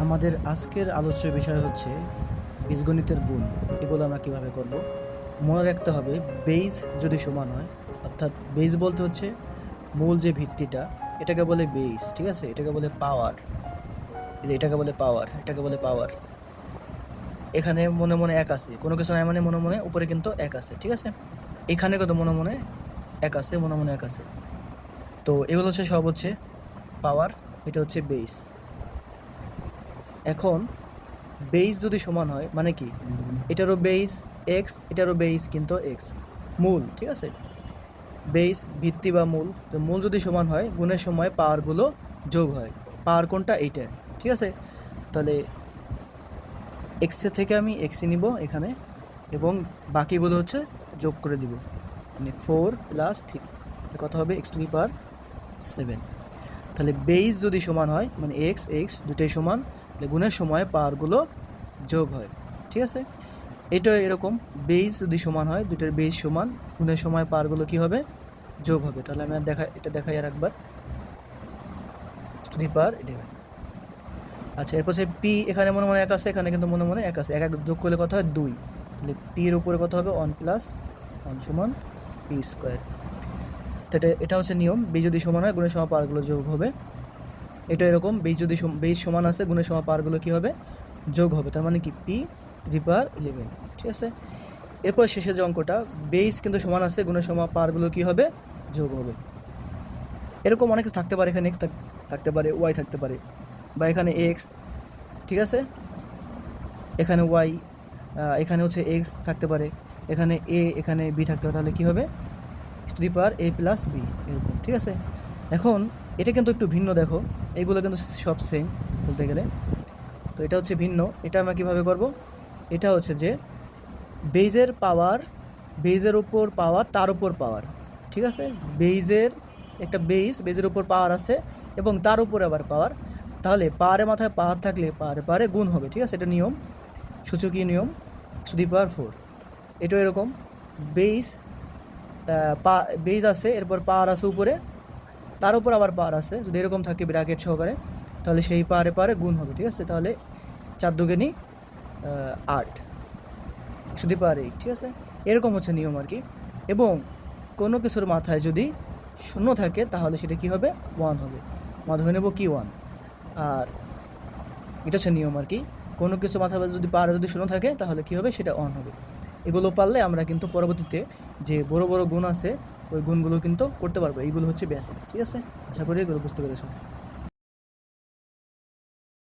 আমাদের আজকের আলোচ্য বিষয় হচ্ছে বীজগণিতের গুণ। এগুলো আমরা কিভাবে করব। মনে রাখতে হবে, বেজ যদি সমান হয়, অর্থাৎ বেজ বলতে হচ্ছে মূল যে ভিত্তিটা, এটাকে বলে বেজ। ঠিক আছে, এটাকে বলে পাওয়ার। এই যে এটাকে বলে পাওয়ার, এটাকে বলে পাওয়ার। এখানে মনে মনে এক আছে, কোনো কিছু নাই মানে মনে মনে উপরে কিন্তু এক আছে। ঠিক আছে, এখানে কত মনে মনে এক আছে, মনে মনে এক আছে। তো এগুলো হচ্ছে সব হচ্ছে পাওয়ার, এটা হচ্ছে বেজ। এখন বেস যদি সমান হয় মানে কি, এটারও বেস এক্স, এটারও বেস কিন্তু এক্স, মূল। ঠিক আছে, বেস ভিত্তি বা মূল। তো মূল যদি সমান হয়, গুণের সময় পাওয়ারগুলো যোগ হয়। পাওয়ার কোনটা? এইটা। ঠিক আছে, তাহলে এক্সের থেকে আমি এক্সই নিব এখানে, এবং বাকিগুলো হচ্ছে যোগ করে দিব। মানে 4+3 কত হবে? x⁻7। তাহলে বেস যদি সমান হয় মানে এক্স এক্স দুটোই সমান, তাহলে গুণের সময় পাওয়ারগুলো যোগ হয়। ঠিক আছে, এটা এরকম, বেস যদি সমান হয়, দুটোর বেস সমান, গুণের সময় পাওয়ারগুলো কি হবে? যোগ হবে। তাহলে আমি এটা দেখাই আর একবার, x⁻11। আচ্ছা, এরপর হচ্ছে পি, এখানে মনে মনে এক আছে, এখানে কিন্তু মনে মনে এক আছে, এক এক যোগ করলে কত হয়? 2। তাহলে পি এর উপরে কত হবে? 1+1 সমান p²। তো এটা হচ্ছে নিয়ম, বেস যদি সমান হয়, গুণের সময় পাওয়ারগুলো যোগ হবে। এটা এরকম, বেস সমান আছে, গুণের সময় পাওয়ারগুলো কি হবে? যোগ হবে। তার মানে কি p⁻11। ঠিক আছে, এরপর শেষের যে অঙ্কটা, বেস কিন্তু সমান আছে, গুণের সময় পাওয়ারগুলো কি হবে? যোগ হবে। এরকম অনেক কিছু থাকতে পারে, এখানে এক্স থাকতে পারে, ওয়াই থাকতে পারে, বা এখানে এক্স, ঠিক আছে, এখানে ওয়াই, এখানে হচ্ছে এক্স থাকতে পারে, এখানে এ, এখানে বি থাকতে পারে। তাহলে কী হবে? x⁻a+b, এরকম। ঠিক আছে, এখন এটা কিন্তু একটু ভিন্ন, দেখো এইগুলো কিন্তু সব সেম বলতে গেলে। তো এটা হচ্ছে ভিন্ন, এটা আমরা কীভাবে করব? এটা হচ্ছে যে বেজের পাওয়ার, বেজের উপর পাওয়ার, তার উপর পাওয়ার। ঠিক আছে, বেজের একটা বেজের উপর পাওয়ার আছে এবং তার উপর আবার পাওয়ার। তাহলে পাওয়ারের মাথায় পাওয়ার থাকলে পাওয়ারে পাওয়ারে গুণ হবে। ঠিক আছে, এটা নিয়ম, সূচকীয় নিয়ম, x⁴। এটাও এরকম, বেজ বেজ আছে, এরপর পাওয়ার আছে উপরে, তার উপর আবার পাওয়ার আছে। যদি এরকম থাকে ব্র্যাকেট সহকারে, তাহলে সেই পাওয়ারে পাওয়ারে গুণ হবে। ঠিক আছে, তাহলে 4×2 = 8, x⁸8। ঠিক আছে, এরকম হচ্ছে নিয়ম আর কি। এবং কোনো কিছুর মাথায় যদি শূন্য থাকে, তাহলে সেটা কি হবে? 1 হবে। আমরা ধরে নেব কি 1। আর এটা হচ্ছে নিয়ম আর কি, কোনো কিছু মাথায় যদি পাওয়ার যদি শূন্য থাকে, তাহলে কি হবে? সেটা 1 হবে। এগুলো পারলে আমরা কিন্তু পরবর্তীতে যে বড় বড় গুণ আছে, ওই গুণগুলো কিন্তু করতে পারবো। এইগুলো হচ্ছে বেসিক। ঠিক আছে, আশা করি এগুলো বুঝতে পেরেছো।